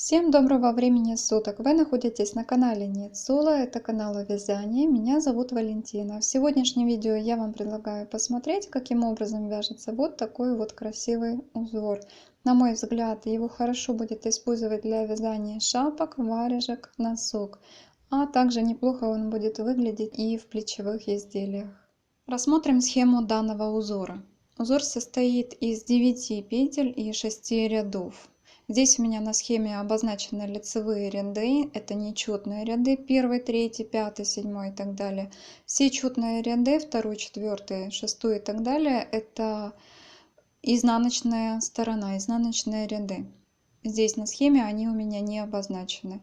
Всем доброго времени суток! Вы находитесь на канале Ницула, это канал о вязании. Меня зовут Валентина. В сегодняшнем видео я вам предлагаю посмотреть, каким образом вяжется вот такой вот красивый узор. На мой взгляд, его хорошо будет использовать для вязания шапок, варежек, носок. А также неплохо он будет выглядеть и в плечевых изделиях. Рассмотрим схему данного узора. Узор состоит из 9 петель и 6 рядов. Здесь у меня на схеме обозначены лицевые ряды, это нечетные ряды, 1, 3, 5, 7 и так далее. Все четные ряды, 2, 4, 6 и так далее, это изнаночная сторона, изнаночные ряды. Здесь на схеме они у меня не обозначены.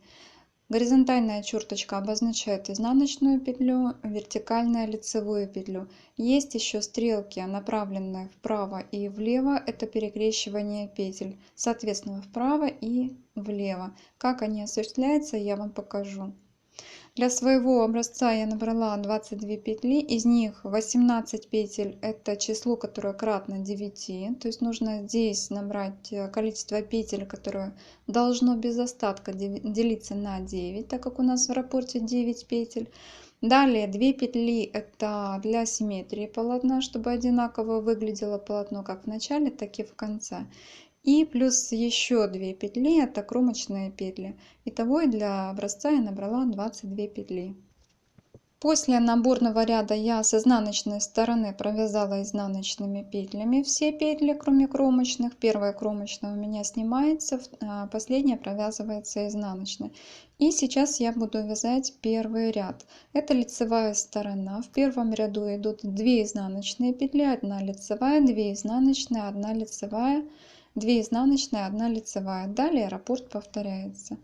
Горизонтальная черточка обозначает изнаночную петлю, вертикальная лицевую петлю. Есть еще стрелки, направленные вправо и влево, это перекрещивание петель, соответственно вправо и влево. Как они осуществляются, я вам покажу. Для своего образца я набрала 22 петли, из них 18 петель это число, которое кратно 9, то есть нужно здесь набрать количество петель, которое должно без остатка делиться на 9, так как у нас в раппорте 9 петель. Далее 2 петли это для симметрии полотна, чтобы одинаково выглядело полотно как в начале, так и в конце. И плюс еще 2 петли это кромочные петли. Итого для образца я набрала 22 петли. После наборного ряда я с изнаночной стороны провязала изнаночными петлями все петли, кроме кромочных. Первая кромочная у меня снимается, последняя провязывается изнаночной. И сейчас я буду вязать первый ряд. Это лицевая сторона. В первом ряду идут 2 изнаночные петли, 1 лицевая, 2 изнаночные, 1 лицевая, 2 изнаночные, 1 лицевая. Далее раппорт повторяется.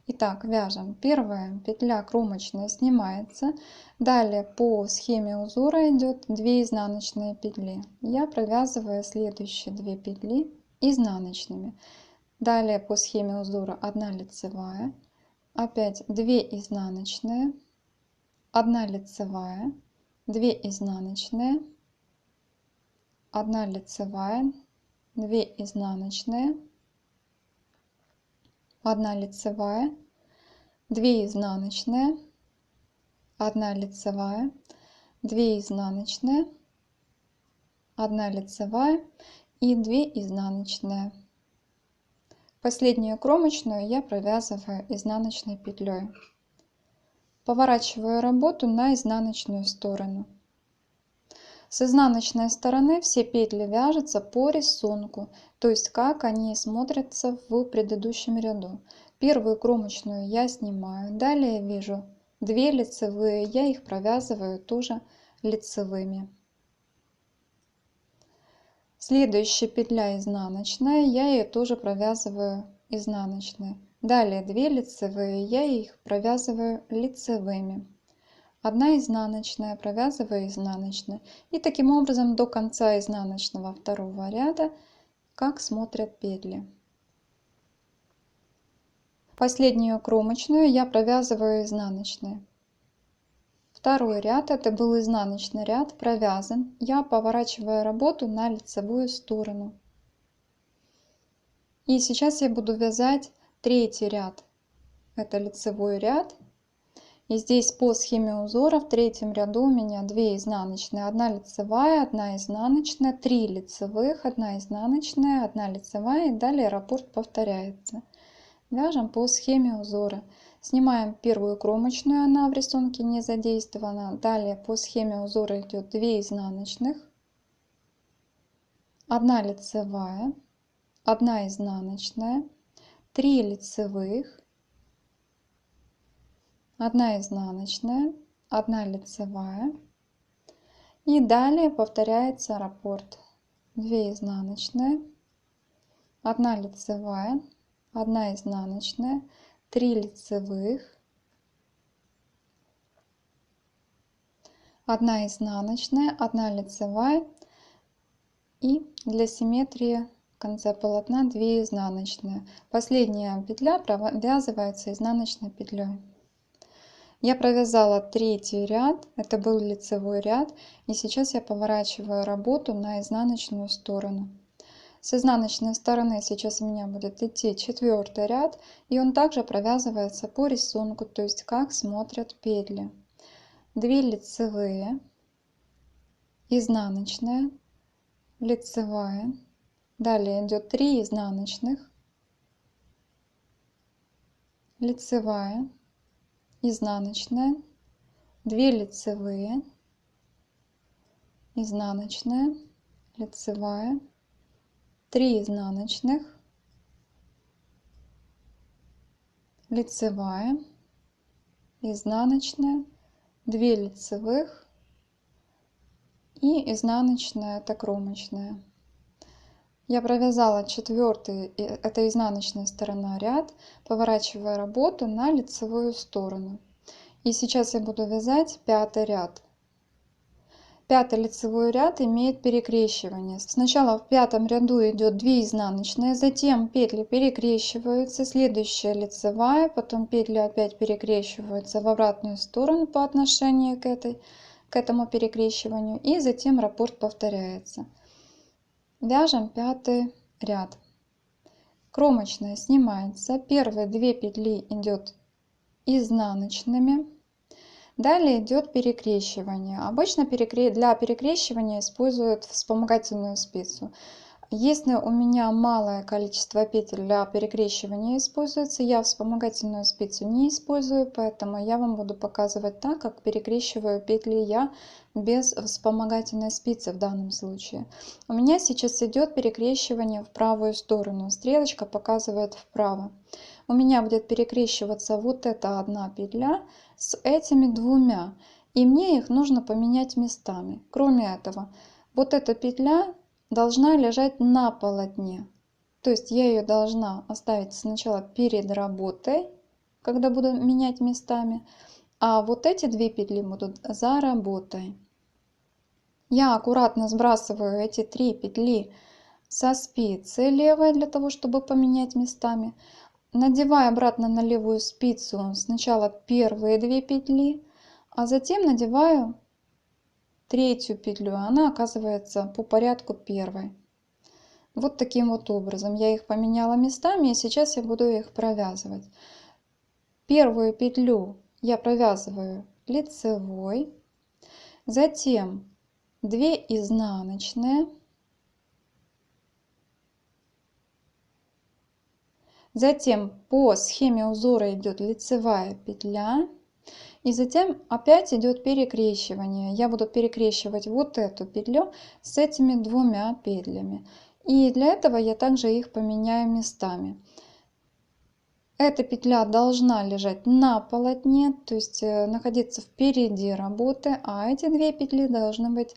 Итак, вяжем. Первая петля кромочная снимается. Далее по схеме узора идет 2 изнаночные петли. Я провязываю следующие 2 петли изнаночными. Далее по схеме узора 1 лицевая. Опять 2 изнаночные, 1 лицевая, 2 изнаночные, 1 лицевая, 2 изнаночные, 1 лицевая, 2 изнаночные, 1 лицевая, 2 изнаночные, 1 лицевая и 2 изнаночные. Последнюю кромочную я провязываю изнаночной петлей. Поворачиваю работу на изнаночную сторону. С изнаночной стороны все петли вяжутся по рисунку, то есть как они смотрятся в предыдущем ряду. Первую кромочную я снимаю, далее вижу 2 лицевые, я их провязываю тоже лицевыми. Следующая петля изнаночная, я ее тоже провязываю изнаночной. Далее 2 лицевые, я их провязываю лицевыми. 1 изнаночная, провязываю изнаночной. И таким образом до конца изнаночного второго ряда, как смотрят петли. Последнюю кромочную я провязываю изнаночной. Второй ряд, это был изнаночный ряд, провязан. Я поворачиваю работу на лицевую сторону. И сейчас я буду вязать третий ряд. Это лицевой ряд. И здесь по схеме узора в третьем ряду у меня 2 изнаночные, 1 лицевая, 1 изнаночная, 3 лицевых, 1 изнаночная, 1 лицевая и далее раппорт повторяется. Вяжем по схеме узора. Снимаем первую кромочную, она в рисунке не задействована. Далее по схеме узора идет 2 изнаночных, 1 лицевая, 1 изнаночная, 3 лицевых, 1 изнаночная, 1 лицевая и далее повторяется раппорт. 2 изнаночные, 1 лицевая, 1 изнаночная, 3 лицевых, 1 изнаночная, 1 лицевая и для симметрии в конце полотна 2 изнаночные. Последняя петля провязывается изнаночной петлей. Я провязала третий ряд, это был лицевой ряд, и сейчас я поворачиваю работу на изнаночную сторону. С изнаночной стороны сейчас у меня будет идти 4-й ряд, и он также провязывается по рисунку, то есть как смотрят петли. 2 лицевые, изнаночная, лицевая, далее идет 3 изнаночных, лицевая, изнаночная, 2 лицевые, изнаночная, лицевая, 3 изнаночных, лицевая, изнаночная, 2 лицевых и изнаночная, это кромочная. Я провязала 4-й, это изнаночная сторона, ряд, поворачивая работу на лицевую сторону. И сейчас я буду вязать 5-й ряд. 5-й лицевой ряд имеет перекрещивание. Сначала в 5-м ряду идет 2 изнаночные, затем петли перекрещиваются, следующая лицевая, потом петли опять перекрещиваются в обратную сторону по отношению к этому перекрещиванию, и затем раппорт повторяется. Вяжем 5-й ряд. Кромочная снимается, первые 2 петли идет изнаночными. Далее идет перекрещивание. Обычно для перекрещивания используют вспомогательную спицу. Если у меня малое количество петель для перекрещивания используется, я вспомогательную спицу не использую, поэтому я вам буду показывать так, как перекрещиваю петли я без вспомогательной спицы в данном случае. У меня сейчас идет перекрещивание в правую сторону, стрелочка показывает вправо. У меня будет перекрещиваться вот эта одна петля с этими двумя, и мне их нужно поменять местами. Кроме этого, вот эта петля должна лежать на полотне, то есть я ее должна оставить сначала перед работой, когда буду менять местами, а вот эти 2 петли будут за работой. Я аккуратно сбрасываю эти 3 петли со спицы левой для того, чтобы поменять местами. Надеваю обратно на левую спицу сначала первые 2 петли, а затем надеваю 3-ю петлю. Она оказывается по порядку первой. Вот таким вот образом я их поменяла местами, и сейчас я буду их провязывать. Первую петлю я провязываю лицевой, затем 2 изнаночные, затем по схеме узора идет лицевая петля, и затем опять идет перекрещивание. Я буду перекрещивать вот эту петлю с этими 2 петлями. И для этого я также их поменяю местами. Эта петля должна лежать на полотне, то есть находиться впереди работы, а эти 2 петли должны быть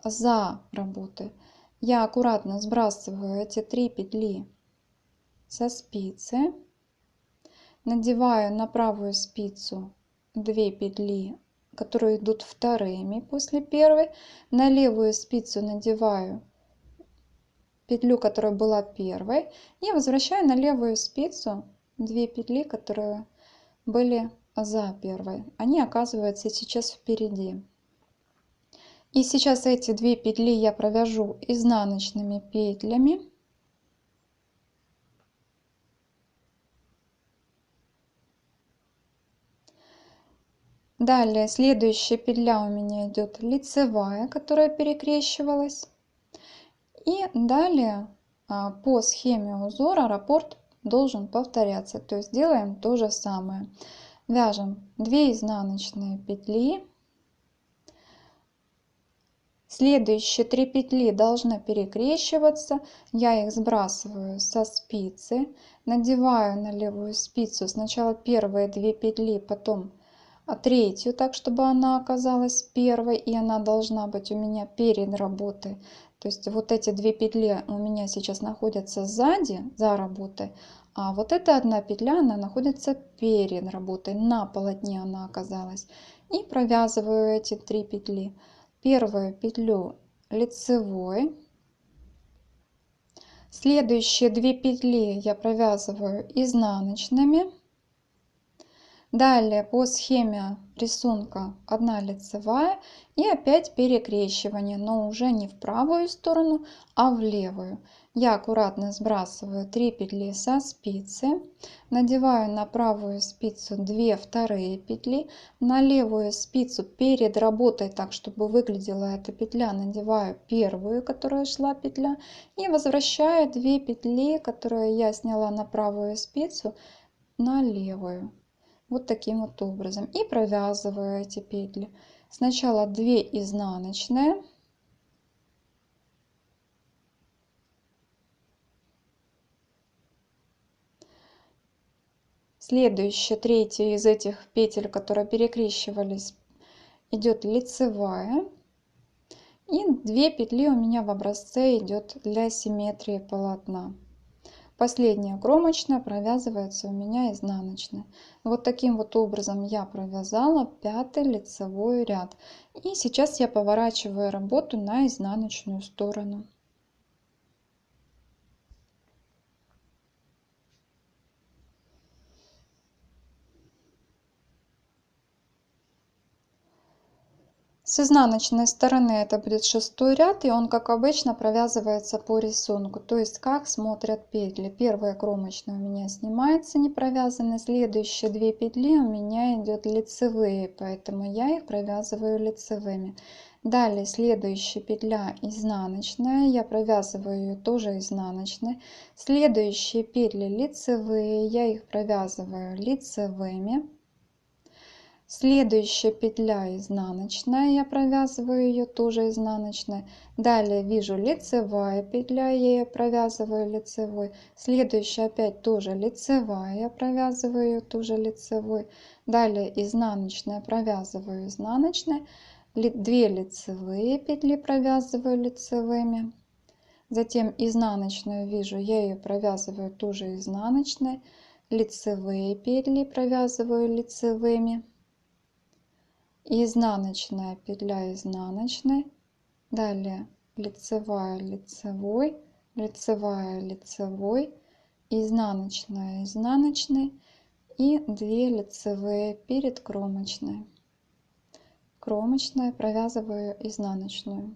за работой. Я аккуратно сбрасываю эти 3 петли со спицы, надеваю на правую спицу 2 петли, которые идут вторыми после первой, на левую спицу надеваю петлю, которая была первой, и возвращаю на левую спицу 2 петли, которые были за первой. Они оказываются сейчас впереди. И сейчас эти 2 петли я провяжу изнаночными петлями. Далее следующая петля у меня идет лицевая, которая перекрещивалась. И далее по схеме узора раппорт должен повторяться. То есть делаем то же самое. Вяжем 2 изнаночные петли. Следующие 3 петли должны перекрещиваться. Я их сбрасываю со спицы. Надеваю на левую спицу сначала первые 2 петли, потом 3-ю, так чтобы она оказалась первой, и она должна быть у меня перед работой. То есть вот эти 2 петли у меня сейчас находятся сзади, за работой, а вот эта одна петля, она находится перед работой, на полотне она оказалась. И провязываю эти 3 петли. Первую петлю лицевой, следующие 2 петли я провязываю изнаночными, Далее по схеме рисунка 1 лицевая и опять перекрещивание, но уже не в правую сторону, а в левую. Я аккуратно сбрасываю 3 петли со спицы, надеваю на правую спицу 2 вторые петли, на левую спицу перед работой, так чтобы выглядела эта петля, надеваю первую, которая шла петля, и возвращаю 2 петли, которые я сняла на правую спицу, на левую. Вот таким вот образом. И провязываю эти петли. Сначала 2 изнаночные. Следующая, третья из этих петель, которые перекрещивались, идет лицевая. И 2 петли у меня в образце идет для симметрии полотна. Последняя кромочная провязывается у меня изнаночной. Вот таким вот образом я провязала 5-й лицевой ряд. И сейчас я поворачиваю работу на изнаночную сторону. С изнаночной стороны это будет 6-й ряд, и он, как обычно, провязывается по рисунку, то есть как смотрят петли. Первая кромочная у меня снимается не провязанная, следующие 2 петли у меня идет лицевые, поэтому я их провязываю лицевыми. Далее следующая петля изнаночная, я провязываю ее тоже изнаночной. Следующие петли лицевые, я их провязываю лицевыми. Следующая петля изнаночная, я провязываю ее тоже изнаночной. Далее вижу лицевая петля, я ее провязываю лицевой. Следующая опять тоже лицевая, я провязываю ее тоже лицевой. Далее изнаночная, провязываю изнаночной. 2 лицевые петли провязываю лицевыми. Затем изнаночную вижу, я ее провязываю тоже изнаночной. Лицевые петли провязываю лицевыми. Изнаночная петля изнаночной, далее лицевая лицевой, лицевая лицевой, изнаночная изнаночной и 2 лицевые перед кромочной. Кромочная провязываю изнаночную.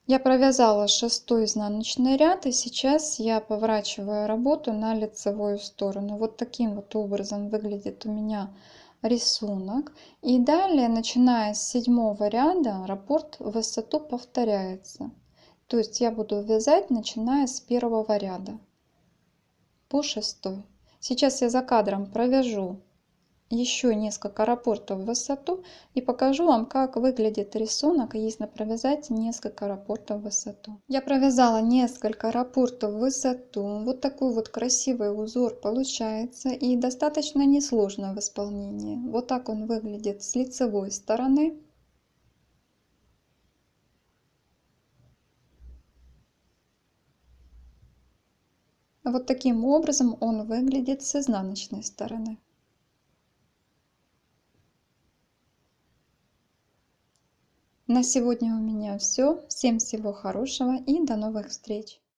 Я провязала 6-й изнаночный ряд, и сейчас я поворачиваю работу на лицевую сторону. Вот таким вот образом выглядит у меня рисунок. И далее, начиная с 7-го ряда, раппорт в высоту повторяется. То есть я буду вязать, начиная с 1-го ряда по 6-й. Сейчас я за кадром провяжу еще несколько раппортов в высоту и покажу вам, как выглядит рисунок, если провязать несколько раппортов в высоту. Я провязала несколько раппортов в высоту. Вот такой вот красивый узор получается и достаточно несложно в исполнении. Вот так он выглядит с лицевой стороны. Вот таким образом он выглядит с изнаночной стороны. На сегодня у меня все. Всем всего хорошего и до новых встреч!